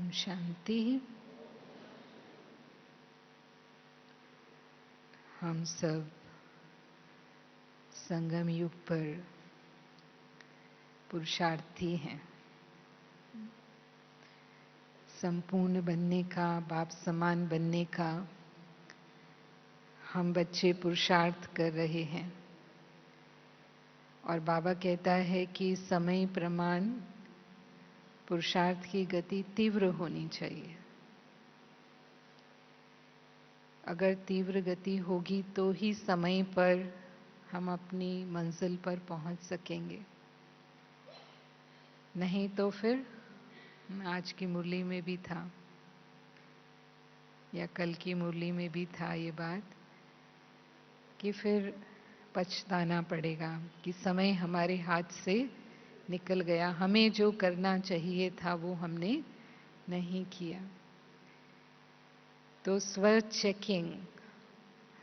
ओम शांति। हम सब संगम युग पर पुरुषार्थी हैं। संपूर्ण बनने का, बाप समान बनने का हम बच्चे पुरुषार्थ कर रहे हैं। और बाबा कहता है कि समय प्रमाण पुरुषार्थ की गति तीव्र होनी चाहिए। अगर तीव्र गति होगी तो ही समय पर हम अपनी मंजिल पर पहुंच सकेंगे। नहीं तो फिर आज की मुरली में भी था या कल की मुरली में भी था ये बात कि फिर पछताना पड़ेगा कि समय हमारे हाथ से निकल गया। हमें जो करना चाहिए था वो हमने नहीं किया। तो स्व चेकिंग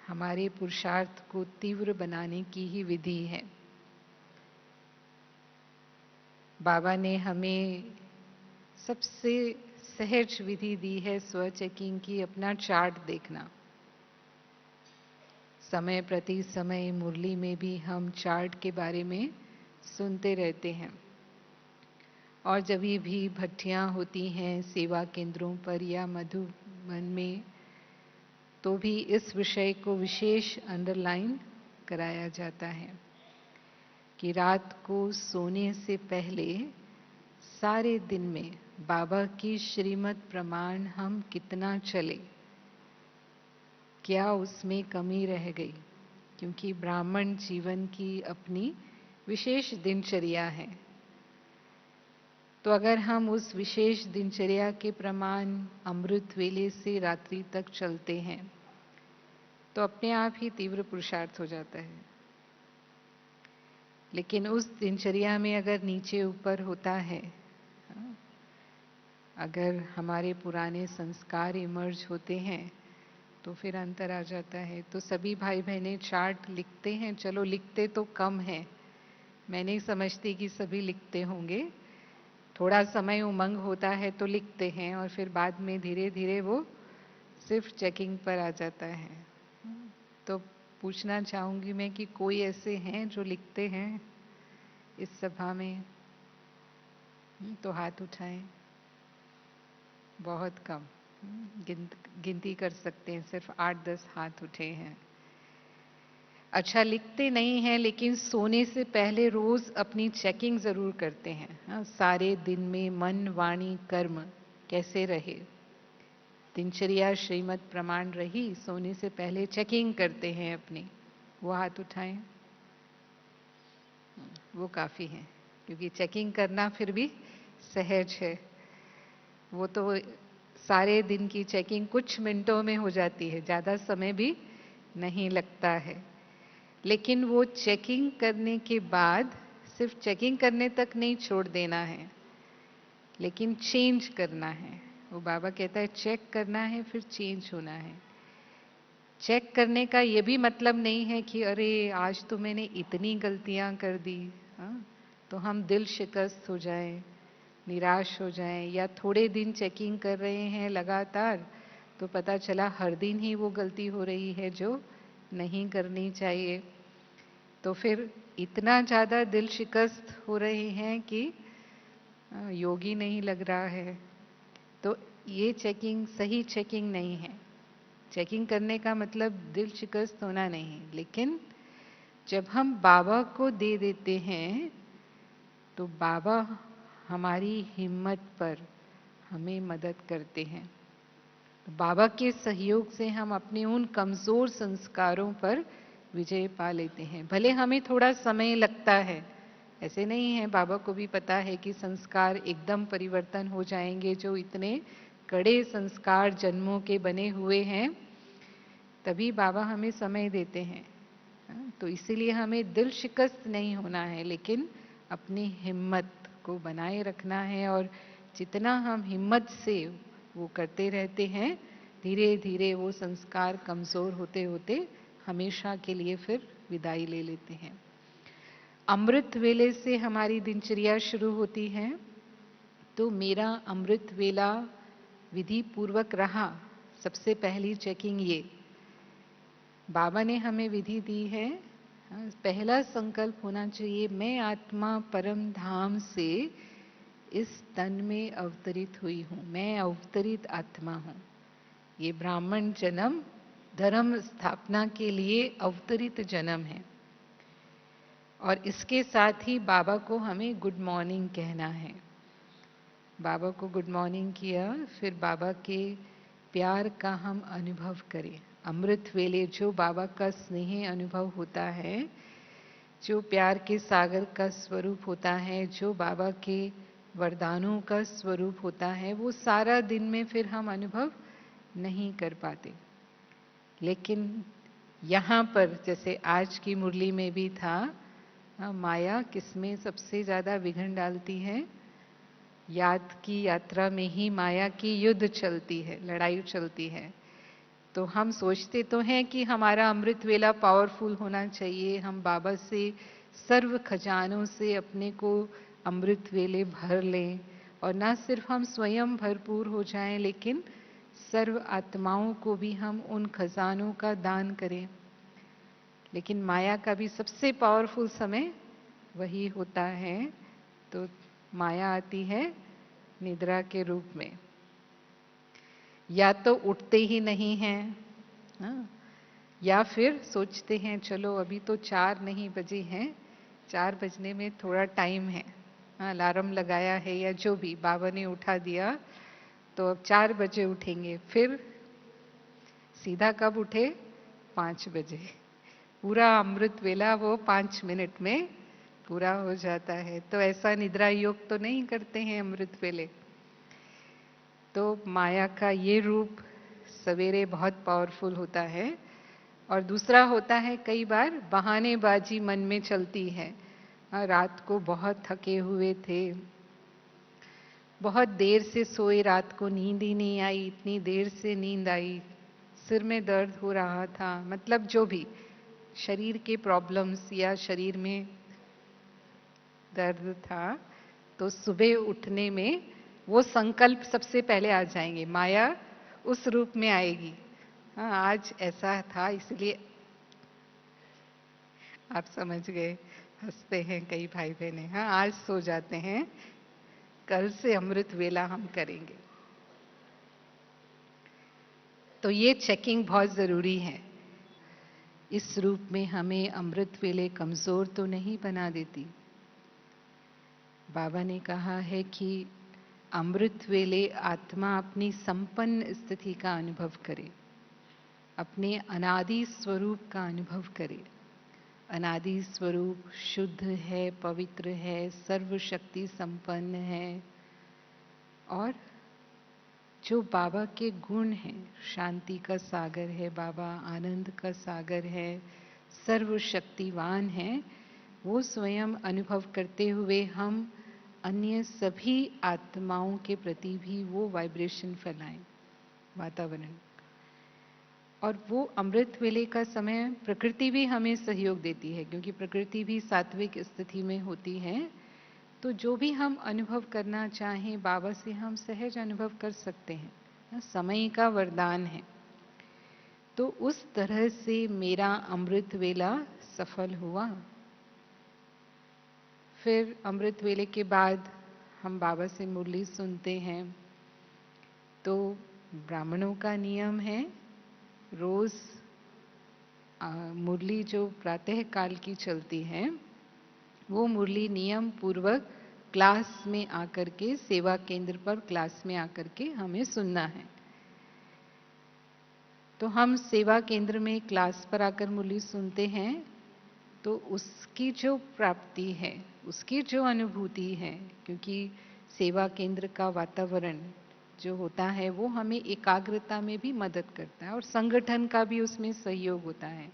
हमारे पुरुषार्थ को तीव्र बनाने की ही विधि है। बाबा ने हमें सबसे सहज विधि दी है स्व चेकिंग की, अपना चार्ट देखना। समय प्रति समय मुरली में भी हम चार्ट के बारे में सुनते रहते हैं। और जब भी भट्टियां होती हैं सेवा केंद्रों पर या मधुबन में, तो भी इस विषय को विशेष अंडरलाइन कराया जाता है कि रात को सोने से पहले सारे दिन में बाबा की श्रीमत प्रमाण हम कितना चले, क्या उसमें कमी रह गई। क्योंकि ब्राह्मण जीवन की अपनी विशेष दिनचर्या है। तो अगर हम उस विशेष दिनचर्या के प्रमाण अमृत वेले से रात्रि तक चलते हैं तो अपने आप ही तीव्र पुरुषार्थ हो जाता है। लेकिन उस दिनचर्या में अगर नीचे ऊपर होता है, अगर हमारे पुराने संस्कार इमर्ज होते हैं तो फिर अंतर आ जाता है। तो सभी भाई बहनें चार्ट लिखते हैं। चलो लिखते तो कम है, मैं नहीं समझती कि सभी लिखते होंगे। थोड़ा समय उमंग होता है तो लिखते हैं और फिर बाद में धीरे धीरे वो सिर्फ चेकिंग पर आ जाता है। तो पूछना चाहूंगी मैं कि कोई ऐसे हैं जो लिखते हैं इस सभा में? तो हाथ उठाएं। बहुत कम, गिनती कर सकते हैं, सिर्फ 8-10 हाथ उठे हैं। अच्छा, लिखते नहीं हैं लेकिन सोने से पहले रोज अपनी चेकिंग जरूर करते हैं। हाँ, सारे दिन में मन वाणी कर्म कैसे रहे, दिनचर्या श्रीमत प्रमाण रही, सोने से पहले चेकिंग करते हैं अपनी। वो हाथ उठाएं। वो काफी है, क्योंकि चेकिंग करना फिर भी सहज है। वो तो सारे दिन की चेकिंग कुछ मिनटों में हो जाती है, ज्यादा समय भी नहीं लगता है। लेकिन वो चेकिंग करने के बाद सिर्फ चेकिंग करने तक नहीं छोड़ देना है, लेकिन चेंज करना है। वो बाबा कहता है चेक करना है फिर चेंज होना है। चेक करने का ये भी मतलब नहीं है कि अरे आज तो मैंने इतनी गलतियां कर दी, हाँ, तो हम दिल शिकस्त हो जाएं, निराश हो जाएं। या थोड़े दिन चेकिंग कर रहे हैं लगातार तो पता चला हर दिन ही वो गलती हो रही है जो नहीं करनी चाहिए, तो फिर इतना ज़्यादा दिल शिकस्त हो रहे हैं कि योगी नहीं लग रहा है। तो ये चेकिंग सही चेकिंग नहीं है। चेकिंग करने का मतलब दिल शिकस्त होना नहीं, लेकिन जब हम बाबा को दे देते हैं तो बाबा हमारी हिम्मत पर हमें मदद करते हैं। तो बाबा के सहयोग से हम अपने उन कमजोर संस्कारों पर विजय पा लेते हैं। भले हमें थोड़ा समय लगता है, ऐसे नहीं है, बाबा को भी पता है कि संस्कार एकदम परिवर्तन हो जाएंगे। जो इतने कड़े संस्कार जन्मों के बने हुए हैं, तभी बाबा हमें समय देते हैं। तो इसीलिए हमें दिल शिकस्त नहीं होना है, लेकिन अपनी हिम्मत को बनाए रखना है। और जितना हम हिम्मत से वो करते रहते हैं, धीरे धीरे वो संस्कार कमजोर होते होते हमेशा के लिए फिर विदाई ले लेते हैं। अमृत वेले से हमारी दिनचर्या शुरू होती है। तो मेरा अमृत वेला विधि पूर्वक रहा, सबसे पहली चेकिंग ये बाबा ने हमें विधि दी है। पहला संकल्प होना चाहिए, मैं आत्मा परम धाम से इस तन में अवतरित हुई हूं, मैं अवतरित आत्मा हूं। ये ब्राह्मण जन्म धर्म स्थापना के लिए अवतरित जन्म है। और इसके साथ ही बाबा को हमें गुड मॉर्निंग कहना है। बाबा को गुड मॉर्निंग किया, फिर बाबा के प्यार का हम अनुभव करें। अमृत वेले जो बाबा का स्नेह अनुभव होता है, जो प्यार के सागर का स्वरूप होता है, जो बाबा के वरदानों का स्वरूप होता है, वो सारा दिन में फिर हम अनुभव नहीं कर पाते। लेकिन यहाँ पर जैसे आज की मुरली में भी था, माया किसमें सबसे ज्यादा विघ्न डालती है? याद की यात्रा में ही माया की युद्ध चलती है, लड़ाई चलती है। तो हम सोचते तो हैं कि हमारा अमृत वेला पावरफुल होना चाहिए, हम बाबा से सर्व खजानों से अपने को अमृत वेले भर लें, और ना सिर्फ हम स्वयं भरपूर हो जाएं, लेकिन सर्व आत्माओं को भी हम उन खजानों का दान करें। लेकिन माया का भी सबसे पावरफुल समय वही होता है। तो माया आती है निद्रा के रूप में, या तो उठते ही नहीं हैं, या फिर सोचते हैं चलो अभी तो 4 नहीं बजे हैं, 4 बजने में थोड़ा टाइम है, अलार्म लगाया है या जो भी बाबा ने उठा दिया, तो अब 4 बजे उठेंगे। फिर सीधा कब उठे? 5 बजे। पूरा अमृत वेला वो 5 मिनट में पूरा हो जाता है। तो ऐसा निद्रा योग तो नहीं करते हैं अमृत वेले। तो माया का ये रूप सवेरे बहुत पावरफुल होता है। और दूसरा होता है कई बार बहानेबाजी मन में चलती है। रात को बहुत थके हुए थे, बहुत देर से सोए, रात को नींद ही नहीं आई, इतनी देर से नींद आई, सिर में दर्द हो रहा था, मतलब जो भी शरीर के प्रॉब्लम्स या शरीर में दर्द था, तो सुबह उठने में वो संकल्प सबसे पहले आ जाएंगे, माया उस रूप में आएगी। हाँ, आज ऐसा था इसलिए आप समझ गए, हंसते हैं कई भाई बहने। हाँ, आज सो जाते हैं, कल से अमृत वेला हम करेंगे। तो ये चेकिंग बहुत जरूरी है। इस रूप में हमें अमृत वेले कमजोर तो नहीं बना देती। बाबा ने कहा है कि अमृत वेले आत्मा अपनी संपन्न स्थिति का अनुभव करे, अपने अनादि स्वरूप का अनुभव करे। अनादि स्वरूप शुद्ध है, पवित्र है, सर्वशक्ति संपन्न है, और जो बाबा के गुण हैं, शांति का सागर है बाबा, आनंद का सागर है, सर्वशक्तिवान है, वो स्वयं अनुभव करते हुए हम अन्य सभी आत्माओं के प्रति भी वो वाइब्रेशन फैलाएं, वातावरण। और वो अमृत वेले का समय प्रकृति भी हमें सहयोग देती है, क्योंकि प्रकृति भी सात्विक स्थिति में होती है। तो जो भी हम अनुभव करना चाहें बाबा से हम सहज अनुभव कर सकते हैं, समय का वरदान है। तो उस तरह से मेरा अमृत वेला सफल हुआ। फिर अमृत वेले के बाद हम बाबा से मुरली सुनते हैं। तो ब्राह्मणों का नियम है रोज मुरली जो प्रातः काल की चलती है, वो मुरली नियम पूर्वक क्लास में आकर के, सेवा केंद्र पर क्लास में आकर के हमें सुनना है। तो हम सेवा केंद्र में क्लास पर आकर मुरली सुनते हैं, तो उसकी जो प्राप्ति है, उसकी जो अनुभूति है, क्योंकि सेवा केंद्र का वातावरण जो होता है वो हमें एकाग्रता में भी मदद करता है, और संगठन का भी उसमें सहयोग होता है।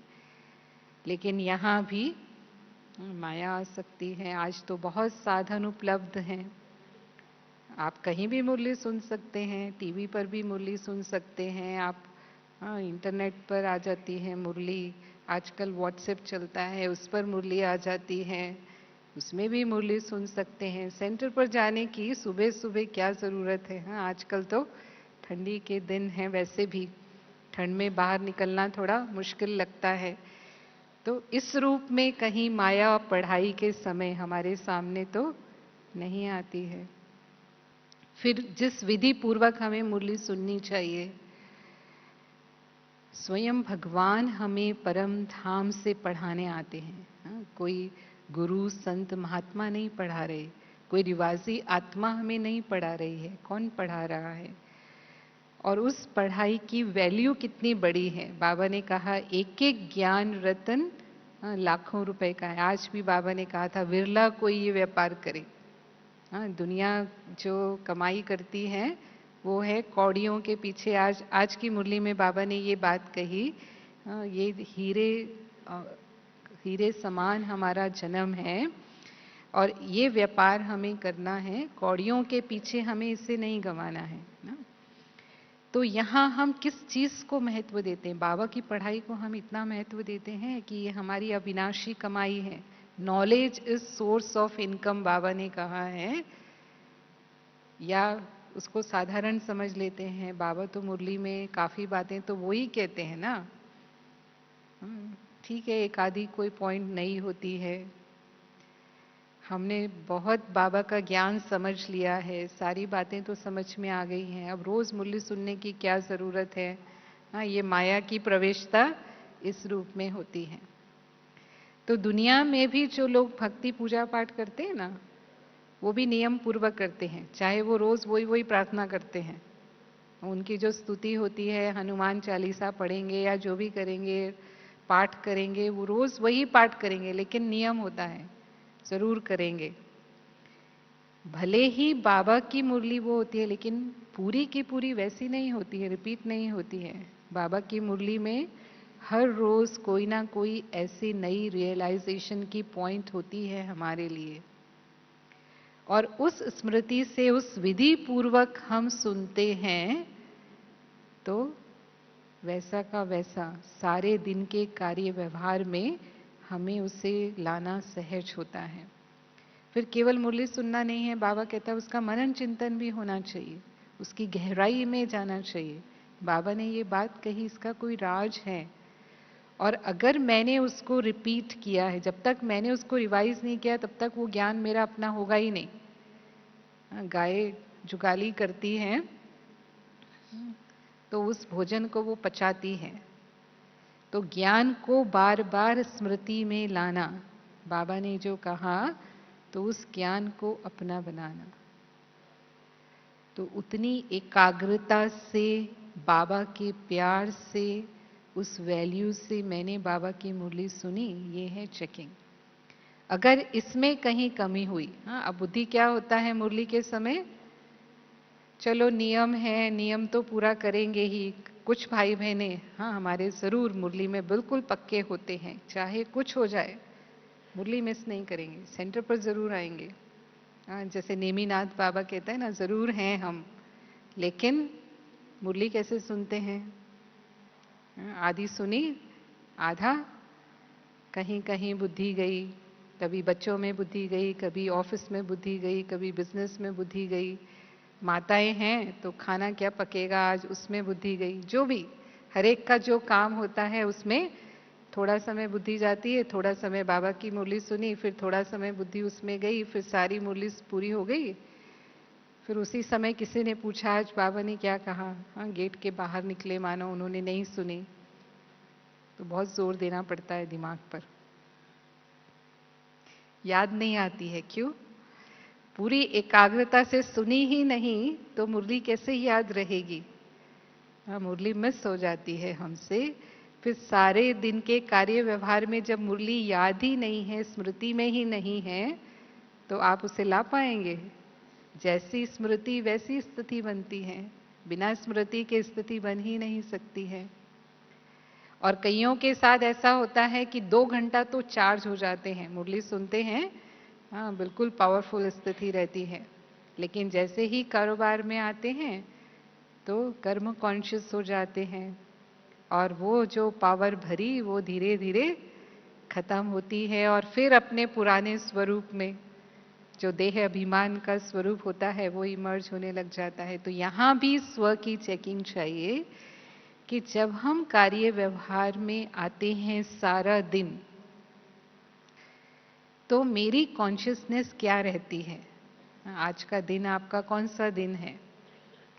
लेकिन यहाँ भी माया आ सकती है। आज तो बहुत साधन उपलब्ध हैं, आप कहीं भी मुरली सुन सकते हैं, टीवी पर भी मुरली सुन सकते हैं आप, इंटरनेट पर आ जाती है मुरली, आजकल व्हाट्सएप चलता है उस पर मुरली आ जाती है, उसमें भी मुरली सुन सकते हैं। सेंटर पर जाने की सुबह सुबह क्या ज़रूरत है। हाँ, आजकल तो ठंडी के दिन हैं, वैसे भी ठंड में बाहर निकलना थोड़ा मुश्किल लगता है। तो इस रूप में कहीं माया पढ़ाई के समय हमारे सामने तो नहीं आती है। फिर जिस विधि पूर्वक हमें मुरली सुननी चाहिए, स्वयं भगवान हमें परम धाम से पढ़ाने आते हैं। कोई गुरु संत महात्मा नहीं पढ़ा रहे, कोई रिवाजी आत्मा हमें नहीं पढ़ा रही है। कौन पढ़ा रहा है? और उस पढ़ाई की वैल्यू कितनी बड़ी है। बाबा ने कहा एक एक ज्ञान रतन लाखों रुपए का है। आज भी बाबा ने कहा था विरला कोई ये व्यापार करे। दुनिया जो कमाई करती है वो है कौड़ियों के पीछे। आज की मुरली में बाबा ने ये बात कही, ये हीरे समान हमारा जन्म है और ये व्यापार हमें करना है, कौड़ियों के पीछे हमें इसे नहीं गंवाना है ना। तो यहाँ हम किस चीज को महत्व देते हैं? बाबा की पढ़ाई को हम इतना महत्व देते हैं कि ये हमारी अविनाशी कमाई है। Knowledge is source of income, बाबा ने कहा है। या उसको साधारण समझ लेते हैं। बाबा तो मुरली में काफी बातें तो वो ही कहते हैं ना। ठीक है, एक आधी कोई पॉइंट नहीं होती है। हमने बहुत बाबा का ज्ञान समझ लिया है, सारी बातें तो समझ में आ गई हैं। अब रोज मुरली सुनने की क्या जरूरत है? हाँ, ये माया की प्रवेशता इस रूप में होती है। तो दुनिया में भी जो लोग भक्ति पूजा पाठ करते हैं ना, वो भी नियम पूर्वक करते हैं। चाहे वो रोज वही प्रार्थना करते हैं, उनकी जो स्तुति होती है, हनुमान चालीसा पढ़ेंगे या जो भी करेंगे, पाठ करेंगे, वो रोज वही पाठ करेंगे, लेकिन नियम होता है, जरूर करेंगे। भले ही बाबा की मुरली वो होती है, लेकिन पूरी की पूरी वैसी नहीं होती है, रिपीट नहीं होती है। बाबा की मुरली में हर रोज कोई ना कोई ऐसी नई रियलाइजेशन की पॉइंट होती है हमारे लिए। और उस स्मृति से, उस विधि पूर्वक हम सुनते हैं तो वैसा का वैसा सारे दिन के कार्य व्यवहार में हमें उसे लाना सहज होता है। फिर केवल मुरली सुनना नहीं है, बाबा कहता है उसका मनन चिंतन भी होना चाहिए, उसकी गहराई में जाना चाहिए। बाबा ने ये बात कही, इसका कोई राज है। और अगर मैंने उसको रिपीट किया है, जब तक मैंने उसको रिवाइज नहीं किया तब तक वो ज्ञान मेरा अपना होगा ही नहीं। गाय जुगाली करती हैं तो उस भोजन को वो पचाती है। तो ज्ञान को बार बार स्मृति में लाना, बाबा ने जो कहा, तो उस ज्ञान को अपना बनाना। तो उतनी एकाग्रता से, बाबा के प्यार से, उस वैल्यू से मैंने बाबा की मुरली सुनी, ये है चेकिंग। अगर इसमें कहीं कमी हुई, हाँ, अब बुद्धि क्या होता है मुरली के समय, चलो नियम है, नियम तो पूरा करेंगे ही। कुछ भाई बहने हाँ हमारे जरूर मुरली में बिल्कुल पक्के होते हैं, चाहे कुछ हो जाए मुरली मिस नहीं करेंगे, सेंटर पर जरूर आएंगे। हाँ, जैसे नेमीनाथ बाबा कहते हैं ना, जरूर हैं हम, लेकिन मुरली कैसे सुनते हैं? आधी सुनी, आधा कहीं कहीं बुद्धि गई। कभी बच्चों में बुद्धि गई, कभी ऑफिस में बुद्धि गई, कभी बिजनेस में बुद्धि गई। माताएं हैं तो खाना क्या पकेगा आज, उसमें बुद्धि गई। जो भी हर एक का जो काम होता है उसमें थोड़ा समय बुद्धि जाती है। थोड़ा समय बाबा की मुरली सुनी, फिर थोड़ा समय बुद्धि उसमें गई, फिर सारी मुरली पूरी हो गई। फिर उसी समय किसी ने पूछा आज बाबा ने क्या कहा, हाँ गेट के बाहर निकले मानो उन्होंने नहीं सुनी। तो बहुत जोर देना पड़ता है दिमाग पर, याद नहीं आती है। क्यों? पूरी एकाग्रता से सुनी ही नहीं तो मुरली कैसे याद रहेगी? मुरली मिस हो जाती है हमसे। फिर सारे दिन के कार्य व्यवहार में जब मुरली याद ही नहीं है, स्मृति में ही नहीं है, तो आप उसे ला पाएंगे? जैसी स्मृति वैसी स्थिति बनती है, बिना स्मृति के स्थिति बन ही नहीं सकती है। और कईयों के साथ ऐसा होता है कि 2 घंटा तो चार्ज हो जाते हैं, मुरली सुनते हैं, हाँ बिल्कुल पावरफुल स्थिति रहती है, लेकिन जैसे ही कारोबार में आते हैं तो कर्म कॉन्शियस हो जाते हैं और वो जो पावर भरी वो धीरे धीरे खत्म होती है और फिर अपने पुराने स्वरूप में जो देह अभिमान का स्वरूप होता है वो इमर्ज होने लग जाता है। तो यहाँ भी स्व की चेकिंग चाहिए कि जब हम कार्य व्यवहार में आते हैं सारा दिन, तो मेरी कॉन्शियसनेस क्या रहती है। आज का दिन आपका कौन सा दिन है?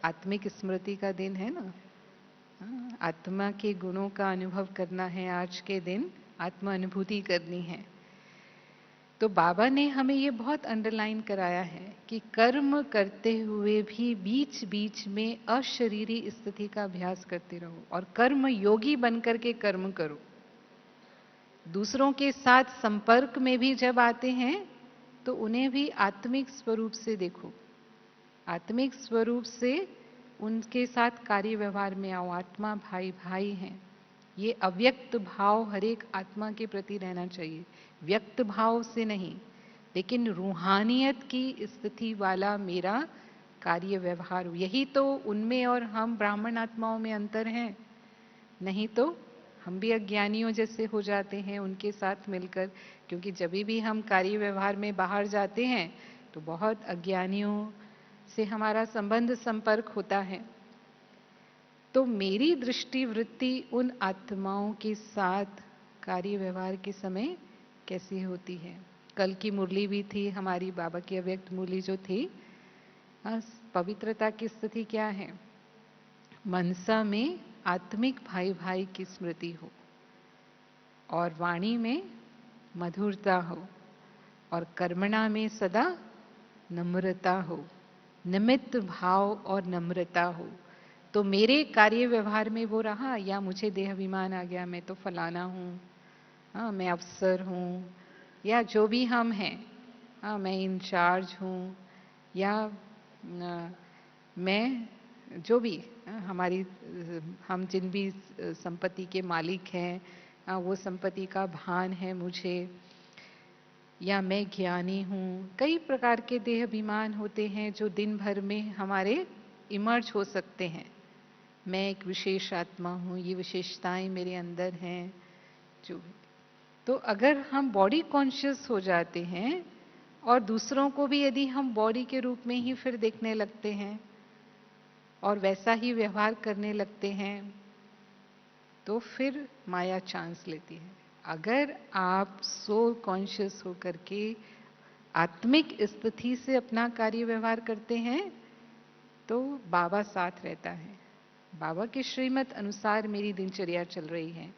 आत्मिक स्मृति का दिन है ना। आत्मा के गुणों का अनुभव करना है, आज के दिन आत्मा अनुभूति करनी है। तो बाबा ने हमें ये बहुत अंडरलाइन कराया है कि कर्म करते हुए भी बीच बीच में अशरीरी स्थिति का अभ्यास करते रहो और कर्म योगी बनकर के कर्म करो। दूसरों के साथ संपर्क में भी जब आते हैं तो उन्हें भी आत्मिक स्वरूप से देखो, आत्मिक स्वरूप से उनके साथ कार्य व्यवहार में आओ। आत्मा भाई भाई हैं। ये अव्यक्त भाव हर एक आत्मा के प्रति रहना चाहिए, व्यक्त भाव से नहीं, लेकिन रूहानियत की स्थिति वाला मेरा कार्य व्यवहार। यही तो उनमें और हम ब्राह्मण आत्माओं में अंतर है। नहीं तो हम भी अज्ञानियों जैसे हो जाते हैं उनके साथ मिलकर, क्योंकि जब भी हम कार्य व्यवहार में बाहर जाते हैं तो बहुत अज्ञानियों से हमारा संबंध संपर्क होता है। तो मेरी दृष्टि वृत्ति उन आत्माओं के साथ कार्य व्यवहार के समय कैसी होती है। कल की मुरली भी थी हमारी, बाबा की अव्यक्त मुरली जो थी, पवित्रता की स्थिति क्या है? मनसा में आत्मिक भाई भाई की स्मृति हो और वाणी में मधुरता हो और कर्मणा में सदा नम्रता हो, निमित्त भाव और नम्रता हो। तो मेरे कार्य व्यवहार में वो रहा, या मुझे देह अभिमान आ गया मैं तो फलाना हूँ, हाँ मैं अफसर हूँ, या जो भी हम हैं, हाँ मैं इंचार्ज हूँ, या मैं जो भी हमारी हम जिन भी संपत्ति के मालिक हैं वो संपत्ति का भान है मुझे, या मैं ज्ञानी हूँ। कई प्रकार के देह अभिमान होते हैं जो दिन भर में हमारे इमर्ज हो सकते हैं। मैं एक विशेष आत्मा हूँ, ये विशेषताएं मेरे अंदर हैं जो भी। तो अगर हम बॉडी कॉन्शियस हो जाते हैं और दूसरों को भी यदि हम बॉडी के रूप में ही फिर देखने लगते हैं और वैसा ही व्यवहार करने लगते हैं, तो फिर माया चांस लेती है। अगर आप सोल कॉन्शियस होकर के आत्मिक स्थिति से अपना कार्य व्यवहार करते हैं तो बाबा साथ रहता है। बाबा के श्रीमत अनुसार मेरी दिनचर्या चल रही है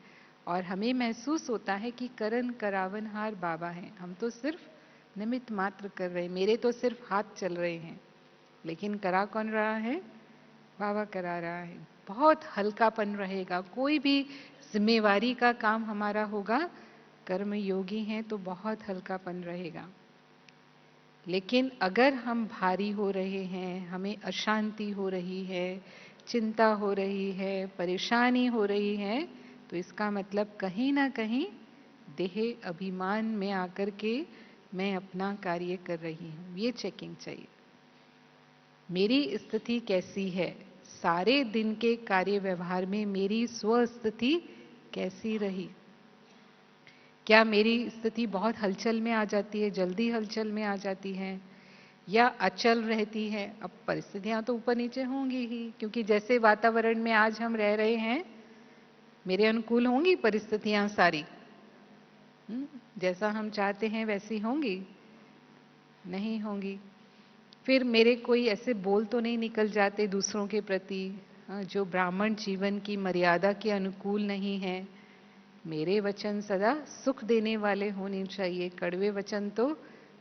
और हमें महसूस होता है कि करन करावनहार बाबा हैं। हम तो सिर्फ निमित्त मात्र कर रहे हैं, मेरे तो सिर्फ हाथ चल रहे हैं, लेकिन करा कौन रहा है? बाबा करा रहा है। बहुत हल्कापन रहेगा, कोई भी जिम्मेवारी का काम हमारा होगा, कर्म योगी हैं तो बहुत हल्कापन रहेगा। लेकिन अगर हम भारी हो रहे हैं, हमें अशांति हो रही है, चिंता हो रही है, परेशानी हो रही है, तो इसका मतलब कहीं ना कहीं देह अभिमान में आकर के मैं अपना कार्य कर रही हूँ। ये चेकिंग चाहिए। मेरी स्थिति कैसी है? सारे दिन के कार्य व्यवहार में मेरी स्व स्थिति कैसी रही? क्या मेरी स्थिति बहुत हलचल में आ जाती है, जल्दी हलचल में आ जाती है, या अचल रहती है? अब परिस्थितियां तो ऊपर नीचे होंगी ही, क्योंकि जैसे वातावरण में आज हम रह रहे हैं मेरे अनुकूल होंगी परिस्थितियां सारी, जैसा हम चाहते हैं वैसी होंगी? नहीं होंगी। फिर मेरे कोई ऐसे बोल तो नहीं निकल जाते दूसरों के प्रति जो ब्राह्मण जीवन की मर्यादा के अनुकूल नहीं है। मेरे वचन सदा सुख देने वाले होने चाहिए, कड़वे वचन तो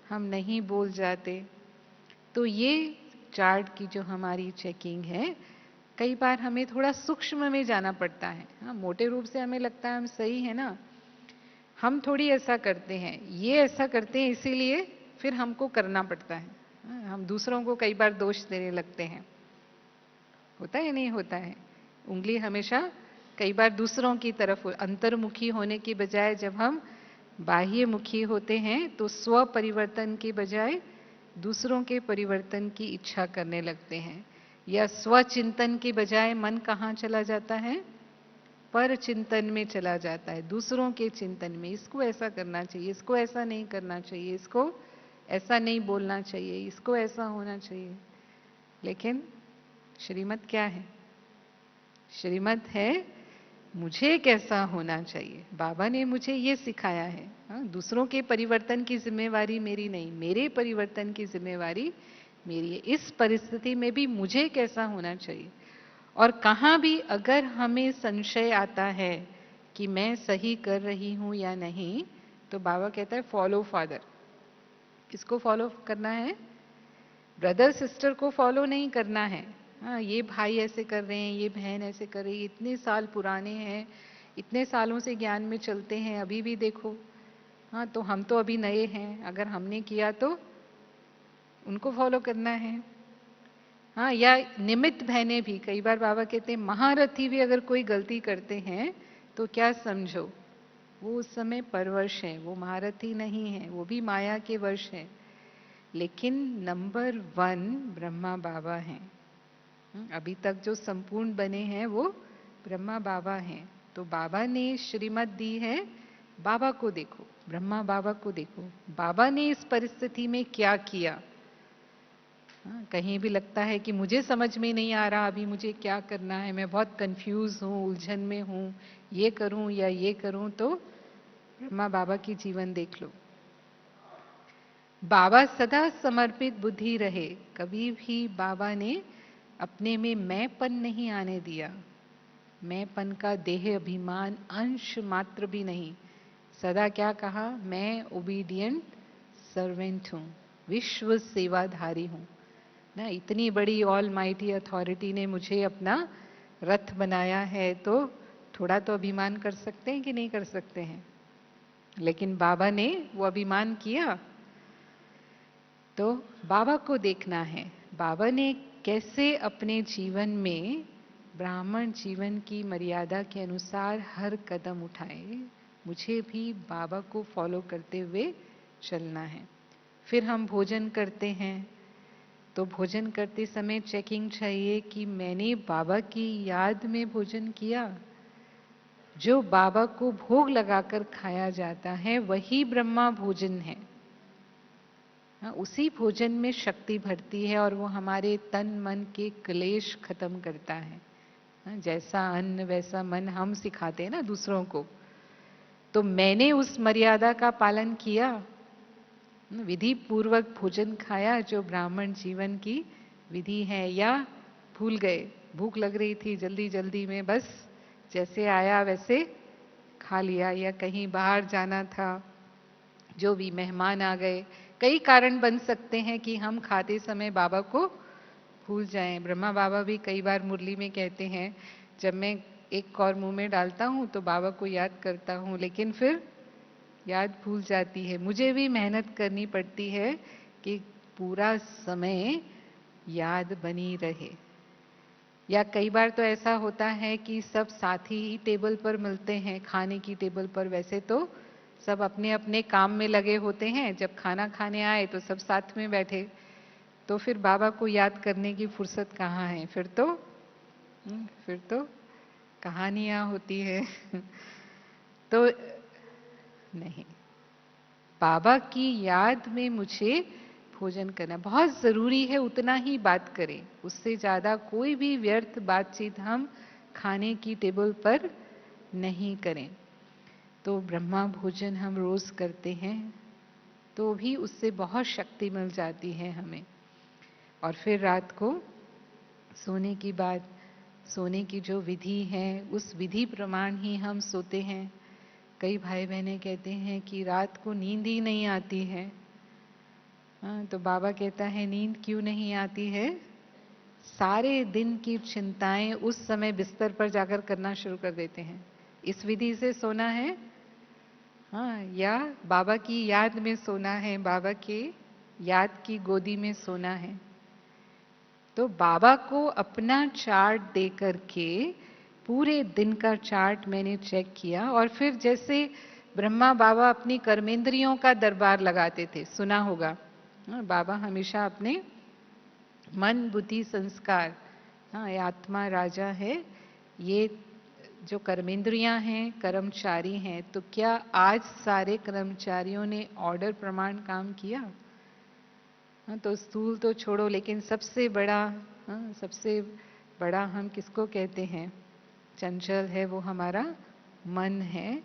हम नहीं बोल जाते। तो ये चार्ट की जो हमारी चेकिंग है, कई बार हमें थोड़ा सूक्ष्म में जाना पड़ता है। हाँ, मोटे रूप से हमें लगता है हम सही है ना, हम थोड़ी ऐसा करते हैं, ये ऐसा करते हैं, इसीलिए फिर हमको करना पड़ता है। हम दूसरों को कई बार दोष देने लगते हैं। होता है नहीं होता है? उंगली हमेशा कई बार दूसरों की तरफ, अंतर्मुखी होने की बजाय जब हम बाह्यमुखी होते हैं तो स्व परिवर्तन के बजाय दूसरों के परिवर्तन की इच्छा करने लगते हैं, या स्व चिंतन के बजाय मन कहाँ चला जाता है? पर चिंतन में चला जाता है, दूसरों के चिंतन में। इसको ऐसा करना चाहिए, इसको ऐसा नहीं करना चाहिए, इसको ऐसा नहीं बोलना चाहिए, इसको ऐसा होना चाहिए। लेकिन श्रीमत क्या है? श्रीमत है मुझे कैसा होना चाहिए। बाबा ने मुझे ये सिखाया है। हाँ, दूसरों के परिवर्तन की जिम्मेवारी मेरी नहीं, मेरे परिवर्तन की जिम्मेवारी मेरी है। इस परिस्थिति में भी मुझे कैसा होना चाहिए। और कहाँ भी अगर हमें संशय आता है कि मैं सही कर रही हूं या नहीं, तो बाबा कहता है फॉलो फादर। किसको फॉलो करना है? ब्रदर सिस्टर को फॉलो नहीं करना है। हाँ, ये भाई ऐसे कर रहे हैं, ये बहन ऐसे कर रही है, इतने साल पुराने हैं, इतने सालों से ज्ञान में चलते हैं, अभी भी देखो। हाँ, तो हम तो अभी नए हैं, अगर हमने किया तो उनको फॉलो करना है। हाँ, या निमित्त बहने भी, कई बार बाबा कहते हैं महारथी भी अगर कोई गलती करते हैं तो क्या समझो, वो उस समय परवश है, वो महारथी नहीं है, वो भी माया के वश है। लेकिन नंबर 1 ब्रह्मा बाबा हैं। अभी तक जो संपूर्ण बने हैं वो ब्रह्मा बाबा हैं। तो बाबा ने श्रीमत दी है, बाबा को देखो, ब्रह्मा बाबा को देखो, बाबा ने इस परिस्थिति में क्या किया। कहीं भी लगता है कि मुझे समझ में नहीं आ रहा, अभी मुझे क्या करना है, मैं बहुत कंफ्यूज हूँ, उलझन में हूँ, ये करूँ या ये करूँ, तो ब्रह्मा बाबा की जीवन देख लो। बाबा सदा समर्पित बुद्धि रहे, कभी भी बाबा ने अपने में मैंपन नहीं आने दिया। मैंपन का देह अभिमान अंश मात्र भी नहीं। सदा क्या कहा? मैं ओबीडियंट सर्वेंट हूँ, विश्व सेवाधारी हूँ ना। इतनी बड़ी ऑल माइटी अथॉरिटी ने मुझे अपना रथ बनाया है, तो थोड़ा तो अभिमान कर सकते हैं कि नहीं कर सकते हैं? लेकिन बाबा ने वो अभिमान किया। तो बाबा को देखना है, बाबा ने कैसे अपने जीवन में ब्राह्मण जीवन की मर्यादा के अनुसार हर कदम उठाए। मुझे भी बाबा को फॉलो करते हुए चलना है। फिर हम भोजन करते हैं, तो भोजन करते समय चेकिंग चाहिए कि मैंने बाबा की याद में भोजन किया। जो बाबा को भोग लगाकर खाया जाता है वही ब्रह्मा भोजन है। उसी भोजन में शक्ति भरती है और वो हमारे तन मन के क्लेश खत्म करता है। जैसा अन्न वैसा मन हम सिखाते हैं ना दूसरों को। तो मैंने उस मर्यादा का पालन किया, विधि पूर्वक भोजन खाया जो ब्राह्मण जीवन की विधि है, या भूल गए, भूख लग रही थी, जल्दी जल्दी में बस जैसे आया वैसे खा लिया, या कहीं बाहर जाना था, जो भी मेहमान आ गए। कई कारण बन सकते हैं कि हम खाते समय बाबा को भूल जाएं। ब्रह्मा बाबा भी कई बार मुरली में कहते हैं, जब मैं एक कौर मुंह में डालता हूं तो बाबा को याद करता हूं, लेकिन फिर याद भूल जाती है। मुझे भी मेहनत करनी पड़ती है कि पूरा समय याद बनी रहे। या कई बार तो ऐसा होता है कि सब साथी ही टेबल पर मिलते हैं, खाने की टेबल पर। वैसे तो सब अपने अपने काम में लगे होते हैं, जब खाना खाने आए तो सब साथ में बैठे, तो फिर बाबा को याद करने की फुर्सत कहाँ है? फिर तो कहानियां होती है। तो नहीं, बाबा की याद में मुझे भोजन करना बहुत जरूरी है। उतना ही बात करें, उससे ज्यादा कोई भी व्यर्थ बातचीत हम खाने की टेबल पर नहीं करें। तो ब्रह्मा भोजन हम रोज करते हैं, तो भी उससे बहुत शक्ति मिल जाती है हमें। और फिर रात को सोने की बाद, सोने की जो विधि है उस विधि प्रमाण ही हम सोते हैं। कई भाई बहनें कहते हैं कि रात को नींद ही नहीं आती है। हाँ, तो बाबा कहता है नींद क्यों नहीं आती है? सारे दिन की चिंताएं उस समय बिस्तर पर जाकर करना शुरू कर देते हैं। इस विधि से सोना है, हाँ, या बाबा की याद में सोना है, बाबा के याद की गोदी में सोना है। तो बाबा को अपना चार्ट दे करके पूरे दिन का चार्ट मैंने चेक किया। और फिर जैसे ब्रह्मा बाबा अपनी कर्मेंद्रियों का दरबार लगाते थे, सुना होगा। बाबा हमेशा अपने मन बुद्धि संस्कार, हाँ, ये आत्मा राजा है, ये जो कर्मेंद्रियां हैं कर्मचारी हैं। तो क्या आज सारे कर्मचारियों ने ऑर्डर प्रमाण काम किया? हाँ, तो स्थूल तो छोड़ो, लेकिन सबसे बड़ा, हाँ, सबसे बड़ा हम किसको कहते हैं? चंचल है वो हमारा मन है।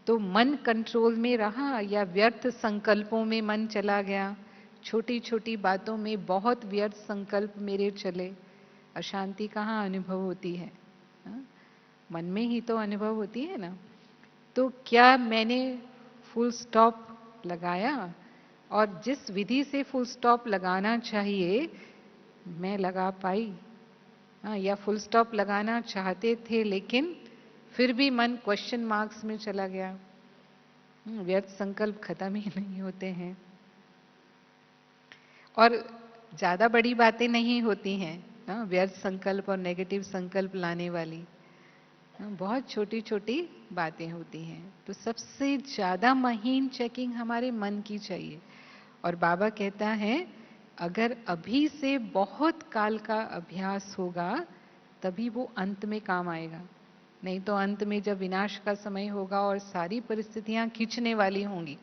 तो मन कंट्रोल में रहा या व्यर्थ संकल्पों में मन चला गया? छोटी छोटी बातों में बहुत व्यर्थ संकल्प मेरे चले, अशांति कहाँ अनुभव होती है? हाँ? मन में ही तो अनुभव होती है ना। तो क्या मैंने फुल स्टॉप लगाया? और जिस विधि से फुल स्टॉप लगाना चाहिए मैं लगा पाई? हाँ, या फुल स्टॉप लगाना चाहते थे लेकिन फिर भी मन क्वेश्चन मार्क्स में चला गया। व्यर्थ संकल्प खत्म ही नहीं होते हैं। और ज्यादा बड़ी बातें नहीं होती हैं ना व्यर्थ संकल्प और नेगेटिव संकल्प लाने वाली। बहुत छोटी छोटी बातें होती हैं। तो सबसे ज्यादा महीन चेकिंग हमारे मन की चाहिए। और बाबा कहता है अगर अभी से बहुत काल का अभ्यास होगा तभी वो अंत में काम आएगा। नहीं तो अंत में जब विनाश का समय होगा और सारी परिस्थितियां खींचने वाली होंगी,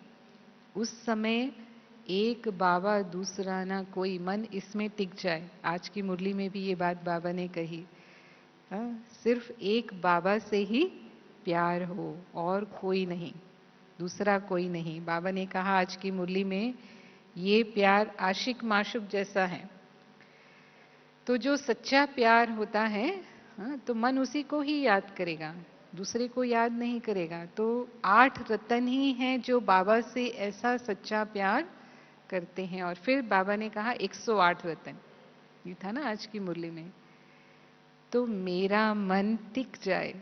उस समय एक बाबा दूसरा ना कोई, मन इसमें टिक जाए। आज की मुरली में भी ये बात बाबा ने कही। सिर्फ एक बाबा से ही प्यार हो और कोई नहीं, दूसरा कोई नहीं। बाबा ने कहा आज की मुरली में ये प्यार आशिक माशुक जैसा है। तो जो सच्चा प्यार होता है, तो मन उसी को ही याद करेगा, दूसरे को याद नहीं करेगा। तो 8 रतन ही हैं जो बाबा से ऐसा सच्चा प्यार करते हैं। और फिर बाबा ने कहा 108 रतन, ये था ना आज की मुरली में। तो मेरा मन टिक जाए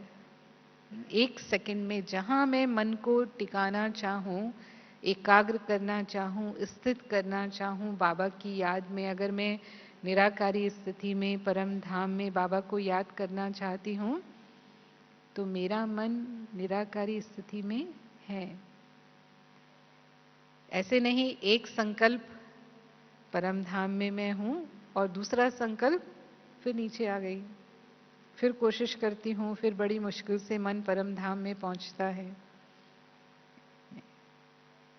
1 सेकंड में, जहां मैं मन को टिकाना चाहूं, एकाग्र करना चाहूं, स्थित करना चाहूं बाबा की याद में। अगर मैं निराकारी स्थिति में, परम धाम में बाबा को याद करना चाहती हूं तो मेरा मन निराकारी स्थिति में है। ऐसे नहीं एक संकल्प परम धाम में मैं हूं और दूसरा संकल्प फिर नीचे आ गई, फिर कोशिश करती हूं, फिर बड़ी मुश्किल से मन परम धाम में पहुंचता है।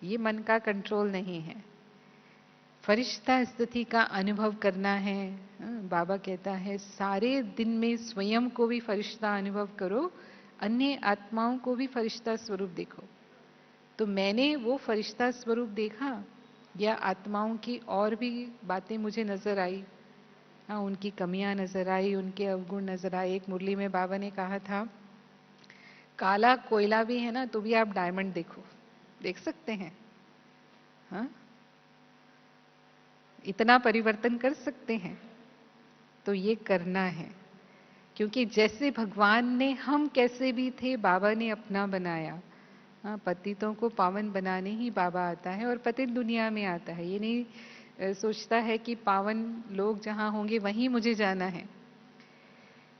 ये मन का कंट्रोल नहीं है। फरिश्ता स्थिति का अनुभव करना है। बाबा कहता है सारे दिन में स्वयं को भी फरिश्ता अनुभव करो, अन्य आत्माओं को भी फरिश्ता स्वरूप देखो। तो मैंने वो फरिश्ता स्वरूप देखा या आत्माओं की और भी बातें मुझे नजर आई। हाँ, उनकी कमियां नजर आई, उनके अवगुण नजर आए। एक मुरली में बाबा ने कहा था काला कोयला भी है ना तो भी आप डायमंड देखो, देख सकते हैं। हाँ, इतना परिवर्तन कर सकते हैं। तो ये करना है, क्योंकि जैसे भगवान ने, हम कैसे भी थे बाबा ने अपना बनाया। हाँ, पतितों को पावन बनाने ही बाबा आता है और पतित दुनिया में आता है। ये नहीं सोचता है कि पावन लोग जहां होंगे वहीं मुझे जाना है।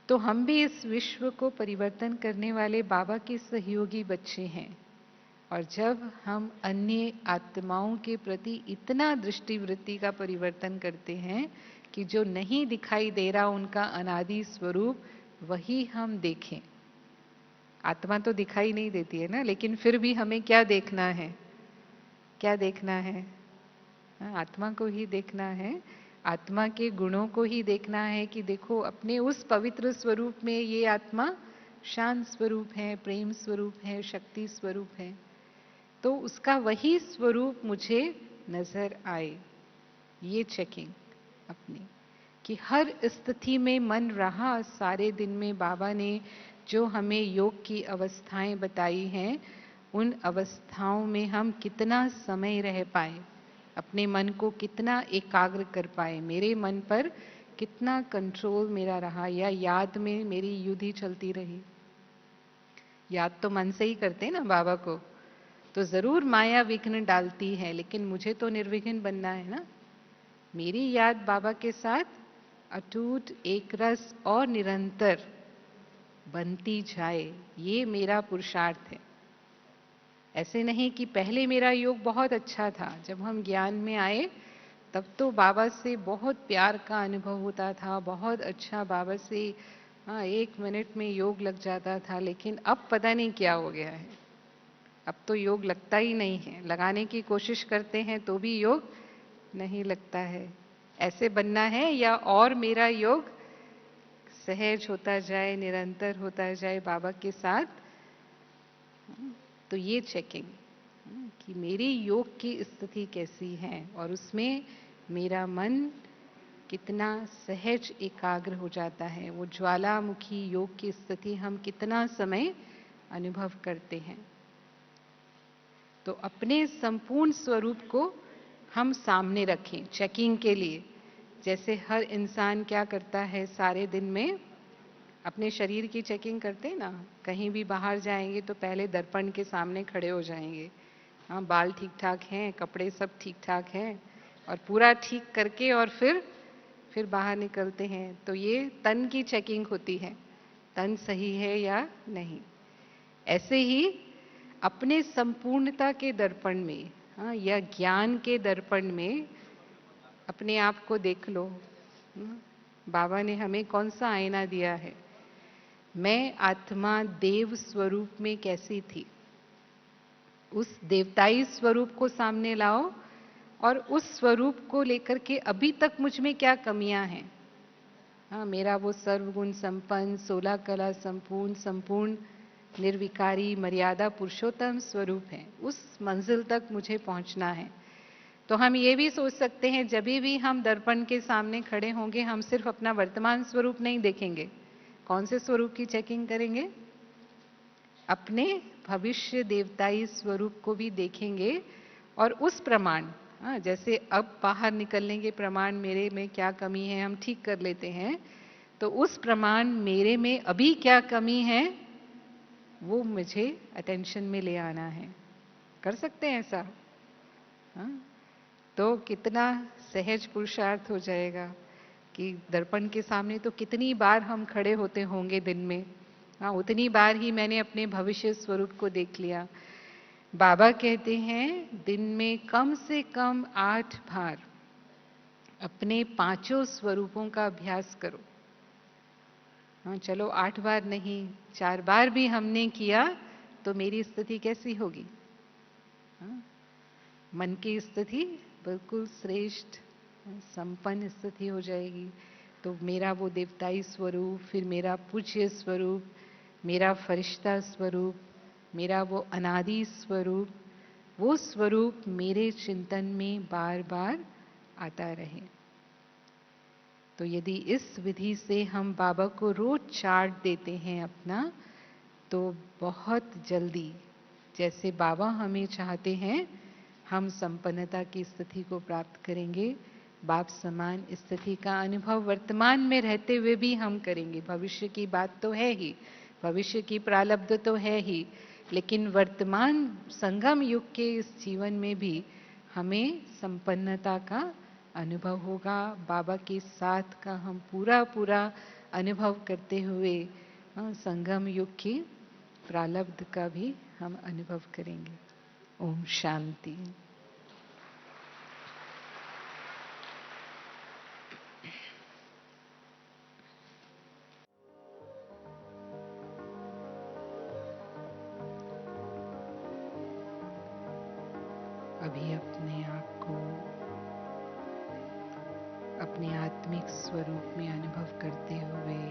तो हम भी इस विश्व को परिवर्तन करने वाले बाबा के सहयोगी बच्चे हैं। और जब हम अन्य आत्माओं के प्रति इतना दृष्टिवृत्ति का परिवर्तन करते हैं कि जो नहीं दिखाई दे रहा उनका अनादि स्वरूप वही हम देखें। आत्मा तो दिखाई नहीं देती है ना, लेकिन फिर भी हमें क्या देखना है? क्या देखना है? आत्मा को ही देखना है, आत्मा के गुणों को ही देखना है कि देखो अपने उस पवित्र स्वरूप में ये आत्मा शांत स्वरूप है, प्रेम स्वरूप है, शक्ति स्वरूप है। तो उसका वही स्वरूप मुझे नजर आए। ये चेकिंग अपनी कि हर स्थिति में मन रहा। सारे दिन में बाबा ने जो हमें योग की अवस्थाएं बताई हैं, उन अवस्थाओं में हम कितना समय रह पाए, अपने मन को कितना एकाग्र कर पाए, मेरे मन पर कितना कंट्रोल मेरा रहा, या याद में मेरी युद्धि चलती रही। याद तो मन से ही करते हैं ना बाबा को। तो जरूर माया विघ्न डालती है, लेकिन मुझे तो निर्विघ्न बनना है ना। मेरी याद बाबा के साथ अटूट, एकरस और निरंतर बनती जाए, ये मेरा पुरुषार्थ है। ऐसे नहीं कि पहले मेरा योग बहुत अच्छा था, जब हम ज्ञान में आए तब तो बाबा से बहुत प्यार का अनुभव होता था, बहुत अच्छा बाबा से 1 मिनट में योग लग जाता था। लेकिन अब पता नहीं क्या हो गया है, अब तो योग लगता ही नहीं है। लगाने की कोशिश करते हैं तो भी योग नहीं लगता है। ऐसे बनना है या और मेरा योग सहज होता जाए, निरंतर होता जाए बाबा के साथ। तो ये चेकिंग कि मेरी योग की स्थिति कैसी है और उसमें मेरा मन कितना सहज एकाग्र हो जाता है। वो ज्वालामुखी योग की स्थिति हम कितना समय अनुभव करते हैं। तो अपने संपूर्ण स्वरूप को हम सामने रखें चेकिंग के लिए। जैसे हर इंसान क्या करता है सारे दिन में, अपने शरीर की चेकिंग करते हैं ना। कहीं भी बाहर जाएंगे तो पहले दर्पण के सामने खड़े हो जाएंगे। हाँ, बाल ठीक ठाक हैं, कपड़े सब ठीक ठाक हैं, और पूरा ठीक करके और फिर बाहर निकलते हैं। तो ये तन की चेकिंग होती है, तन सही है या नहीं। ऐसे ही अपने संपूर्णता के दर्पण में, हाँ, या ज्ञान के दर्पण में अपने आप को देख लो। बाबा ने हमें कौन सा आईना दिया है। मैं आत्मा देव स्वरूप में कैसी थी, उस देवताई स्वरूप को सामने लाओ और उस स्वरूप को लेकर के अभी तक मुझ में क्या कमियां हैं। हाँ, मेरा वो सर्वगुण संपन्न, 16 कला संपूर्ण, संपूर्ण निर्विकारी मर्यादा पुरुषोत्तम स्वरूप है। उस मंजिल तक मुझे पहुंचना है। तो हम ये भी सोच सकते हैं जब भी हम दर्पण के सामने खड़े होंगे, हम सिर्फ अपना वर्तमान स्वरूप नहीं देखेंगे। कौन से स्वरूप की चेकिंग करेंगे? अपने भविष्य देवताई स्वरूप को भी देखेंगे। और उस प्रमाण, जैसे अब बाहर निकलने के प्रमाण मेरे में क्या कमी है हम ठीक कर लेते हैं, तो उस प्रमाण मेरे में अभी क्या कमी है वो मुझे अटेंशन में ले आना है। कर सकते हैं ऐसा? हाँ? तो कितना सहज पुरुषार्थ हो जाएगा कि दर्पण के सामने तो कितनी बार हम खड़े होते होंगे दिन में। हाँ, उतनी बार ही मैंने अपने भविष्य स्वरूप को देख लिया। बाबा कहते हैं दिन में कम से कम 8 बार अपने पांचों स्वरूपों का अभ्यास करो। हाँ, चलो 8 बार नहीं, 4 बार भी हमने किया तो मेरी स्थिति कैसी होगी? हाँ, मन की स्थिति बिल्कुल श्रेष्ठ संपन्न स्थिति हो जाएगी। तो मेरा वो देवताई स्वरूप, फिर मेरा पूज्य स्वरूप, मेरा फरिश्ता स्वरूप, मेरा वो अनादि स्वरूप, वो स्वरूप मेरे चिंतन में बार बार आता रहे। तो यदि इस विधि से हम बाबा को रोज चार्ट देते हैं अपना, तो बहुत जल्दी जैसे बाबा हमें चाहते हैं हम संपन्नता की स्थिति को प्राप्त करेंगे। बाप समान स्थिति का अनुभव वर्तमान में रहते हुए भी हम करेंगे। भविष्य की बात तो है ही, भविष्य की प्रारब्ध तो है ही, लेकिन वर्तमान संगम युग के इस जीवन में भी हमें संपन्नता का अनुभव होगा। बाबा के साथ का हम पूरा पूरा अनुभव करते हुए संगम युग की प्रारब्ध का भी हम अनुभव करेंगे। ओम शांति। अभी अपने आप को अपने आत्मिक स्वरूप में अनुभव करते हुए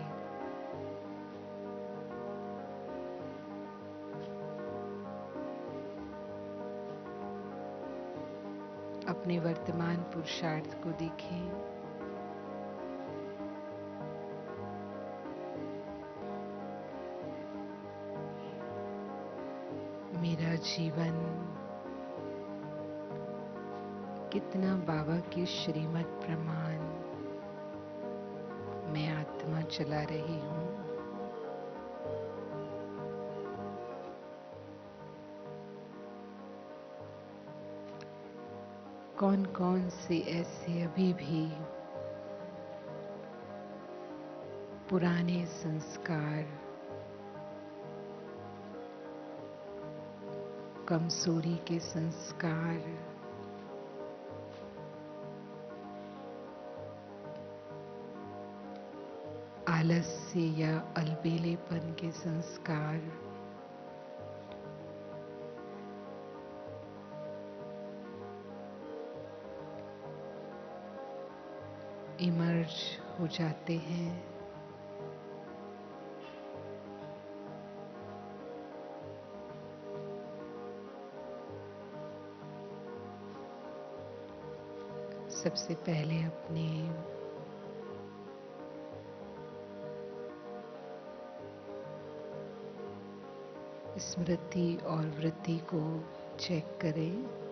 अपने वर्तमान पुरुषार्थ को देखें। मेरा जीवन कितना बाबा के श्रीमत प्रमाण मैं आत्मा चला रही हूँ। कौन कौन से ऐसे अभी भी पुराने संस्कार, कमजोरी के संस्कार, आलस्य या अलबेलेपन के संस्कार, इमर्ज हो जाते हैं। सबसे पहले अपने स्मृति और वृत्ति को चेक करें।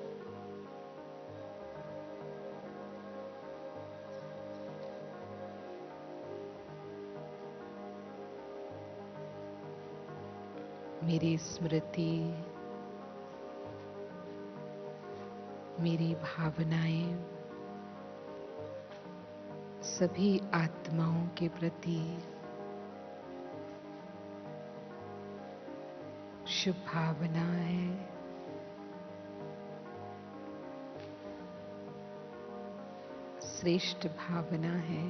मेरी स्मृति, मेरी भावनाएं सभी आत्माओं के प्रति शुभ भावना है। श्रेष्ठ भावना है।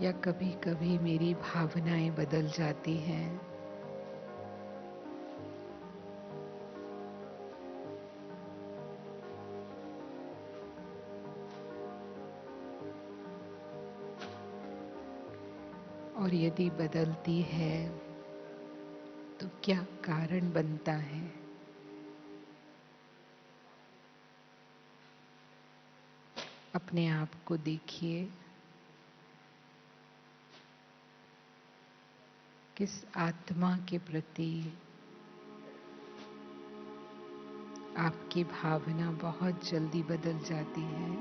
या कभी कभी मेरी भावनाएं बदल जाती हैं। और यदि बदलती है तो क्या कारण बनता है? अपने आप को देखिए, किस आत्मा के प्रति आपकी भावना बहुत जल्दी बदल जाती है।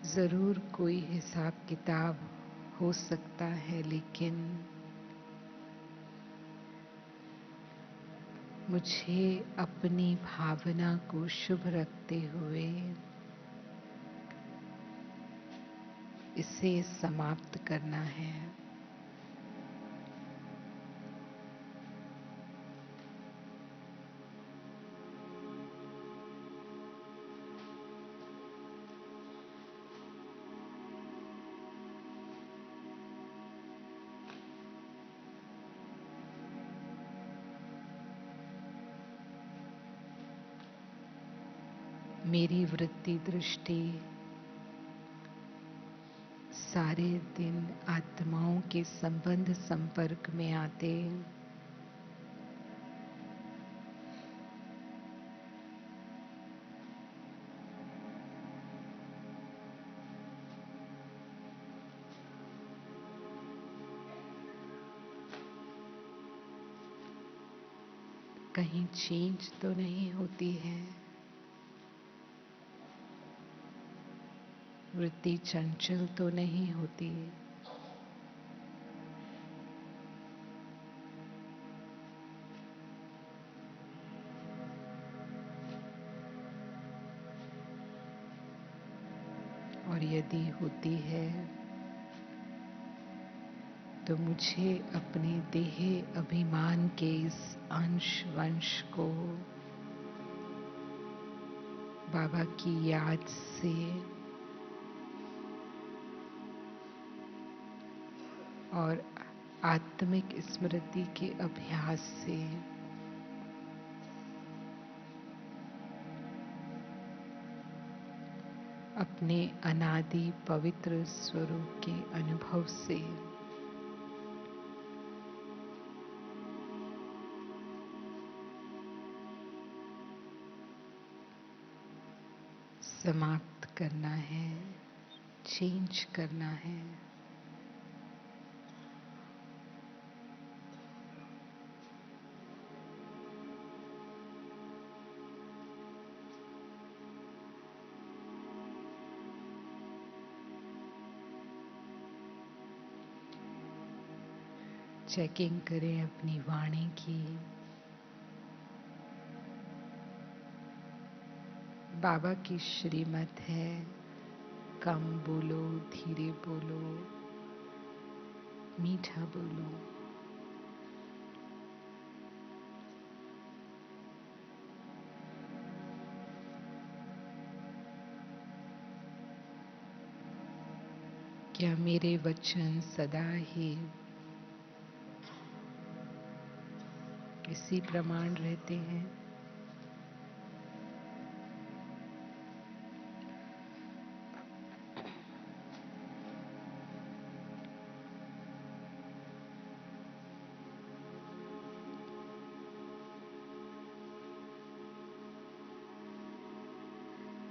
जरूर कोई हिसाब किताब हो सकता है, लेकिन मुझे अपनी भावना को शुभ रखते हुए इसे समाप्त करना है। मेरी वृत्ति दृष्टि सारे दिन आत्माओं के संबंध संपर्क में आते कहीं चेंज तो नहीं होती है। वृत्ति चंचल तो नहीं होती। और यदि होती है तो मुझे अपने देह अभिमान के इस अंश वंश को बाबा की याद से और आत्मिक स्मृति के अभ्यास से अपने अनादि पवित्र स्वरूप के अनुभव से समाप्त करना है, चेंज करना है। चेकिंग करें अपनी वाणी की। बाबा की श्रीमत है, कम बोलो, धीरे बोलो, मीठा बोलो। क्या मेरे वचन सदा ही इसी प्रमाण रहते हैं।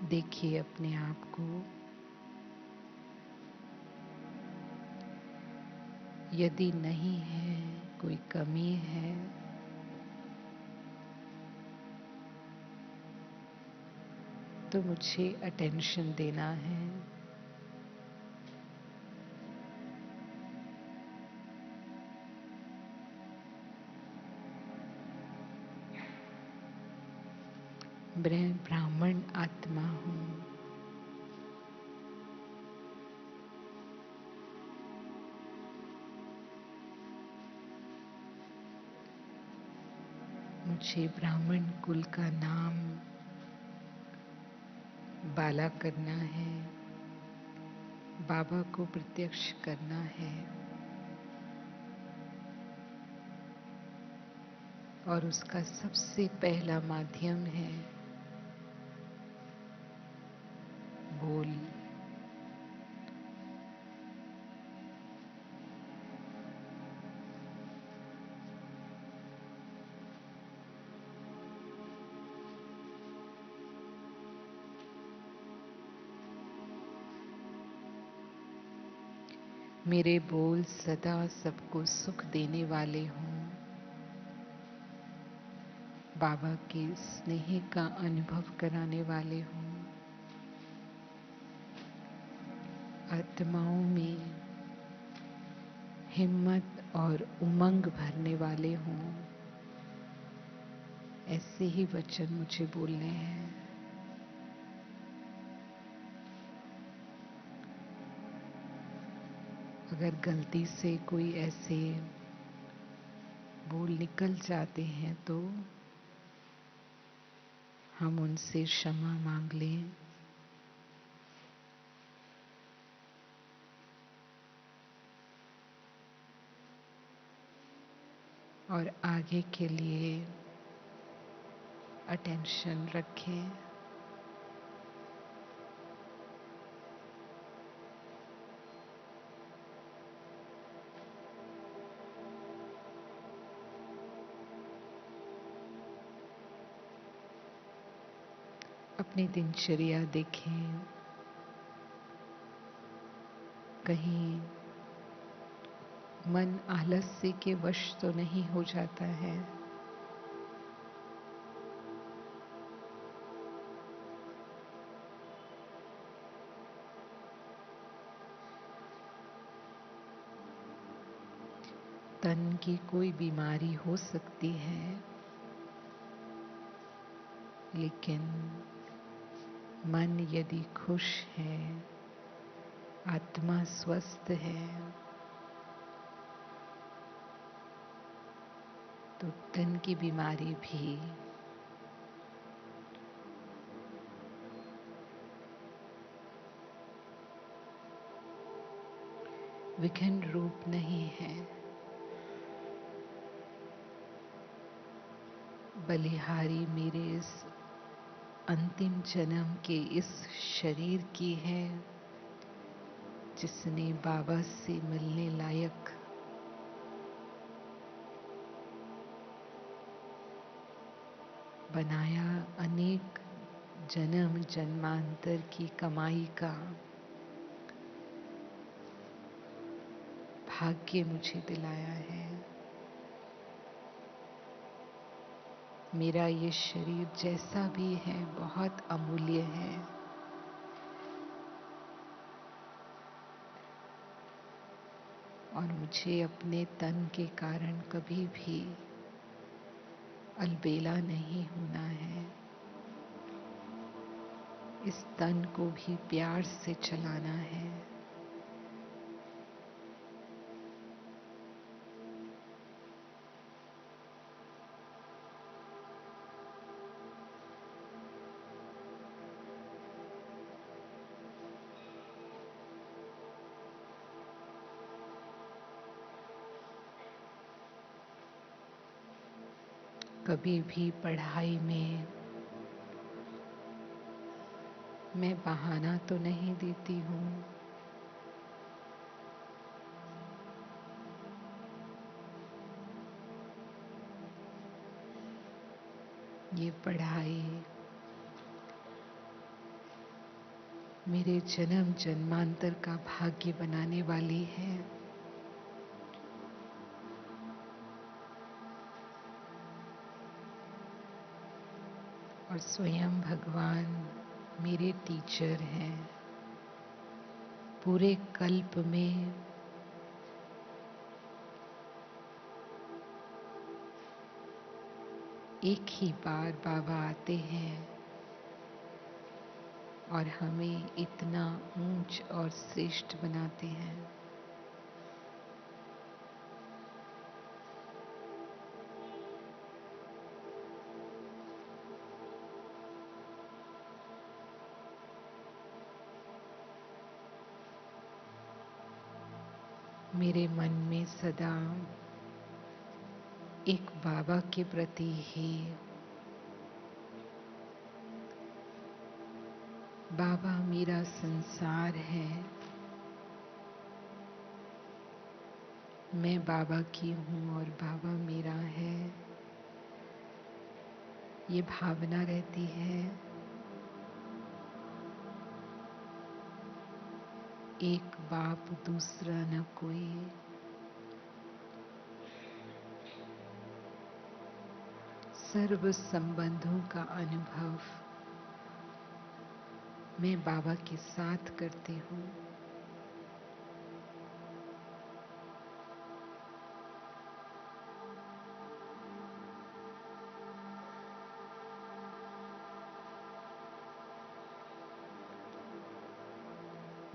देखिए अपने आप को, यदि नहीं है, कोई कमी है, तो मुझे अटेंशन देना है। मैं ब्राह्मण आत्मा हूँ। मुझे ब्राह्मण कुल का नाम बाला करना है, बाबा को प्रत्यक्ष करना है और उसका सबसे पहला माध्यम है बोल। मेरे बोल सदा सबको सुख देने वाले हों, बाबा के स्नेह का अनुभव कराने वाले हों, आत्माओं में हिम्मत और उमंग भरने वाले हों, ऐसे ही वचन मुझे बोलने हैं। अगर गलती से कोई ऐसे बोल निकल जाते हैं तो हम उनसे क्षमा मांग लें। और आगे के लिए अटेंशन रखें। अपनी दिनचर्या देखें, कहीं मन आलस्य के वश तो नहीं हो जाता है। तन की कोई बीमारी हो सकती है, लेकिन मन यदि खुश है, आत्मा स्वस्थ है, तो तन की बीमारी भी विघ्न रूप नहीं है। बलिहारी मेरे इस अंतिम जन्म के इस शरीर की है, जिसने बाबा से मिलने लायक बनाया अनेक जन्म जन्मांतर की कमाई का भाग्य मुझे दिलाया है। मेरा ये शरीर जैसा भी है बहुत अमूल्य है। और मुझे अपने तन के कारण कभी भी अलबेला नहीं होना है। इस तन को भी प्यार से चलाना है। कभी भी पढ़ाई में मैं बहाना तो नहीं देती हूँ। ये पढ़ाई मेरे जन्म जन्मांतर का भाग्य बनाने वाली है। और स्वयं भगवान मेरे टीचर हैं। पूरे कल्प में एक ही बार बाबा आते हैं और हमें इतना ऊंच और श्रेष्ठ बनाते हैं। मेरे मन में सदा एक बाबा के प्रति ही, बाबा मेरा संसार है, मैं बाबा की हूँ और बाबा मेरा है, ये भावना रहती है। एक बाप दूसरा न कोई, सर्व संबंधों का अनुभव मैं बाबा के साथ करती हूँ।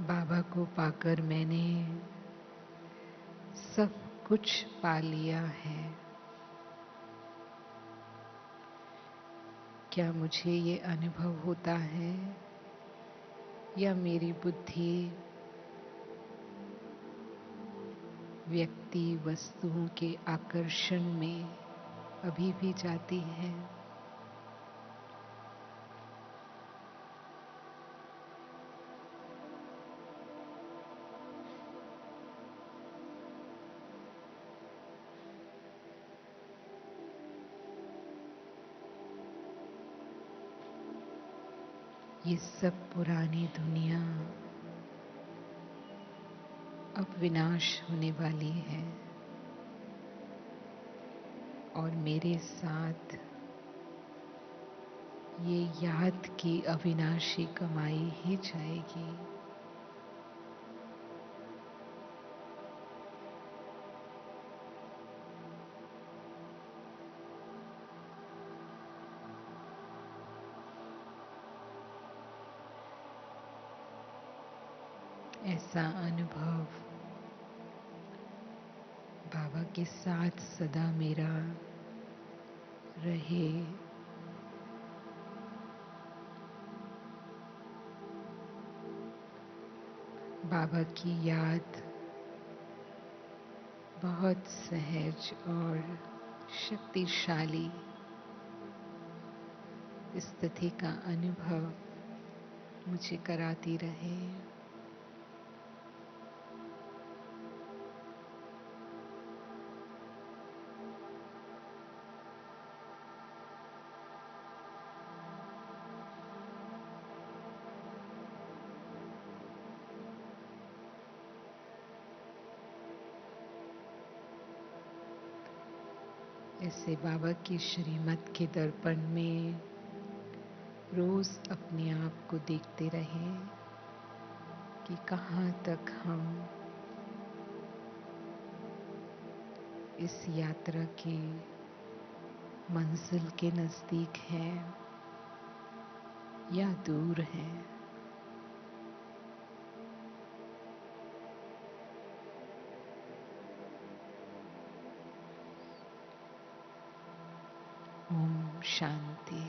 बाबा को पाकर मैंने सब कुछ पा लिया है। क्या मुझे ये अनुभव होता है या मेरी बुद्धि व्यक्ति वस्तुओं के आकर्षण में अभी भी जाती है? ये सब पुरानी दुनिया अब विनाश होने वाली है और मेरे साथ ये याद की अविनाशी कमाई ही जाएगी। ऐसा अनुभव बाबा के साथ सदा मेरा रहे। बाबा की याद बहुत सहज और शक्तिशाली स्थिति का अनुभव मुझे कराती रहे। ऐसे बाबा की श्रीमत के दर्पण में रोज अपने आप को देखते रहें कि कहाँ तक हम इस यात्रा की मंजिल के नजदीक हैं या दूर हैं। ओम शांति।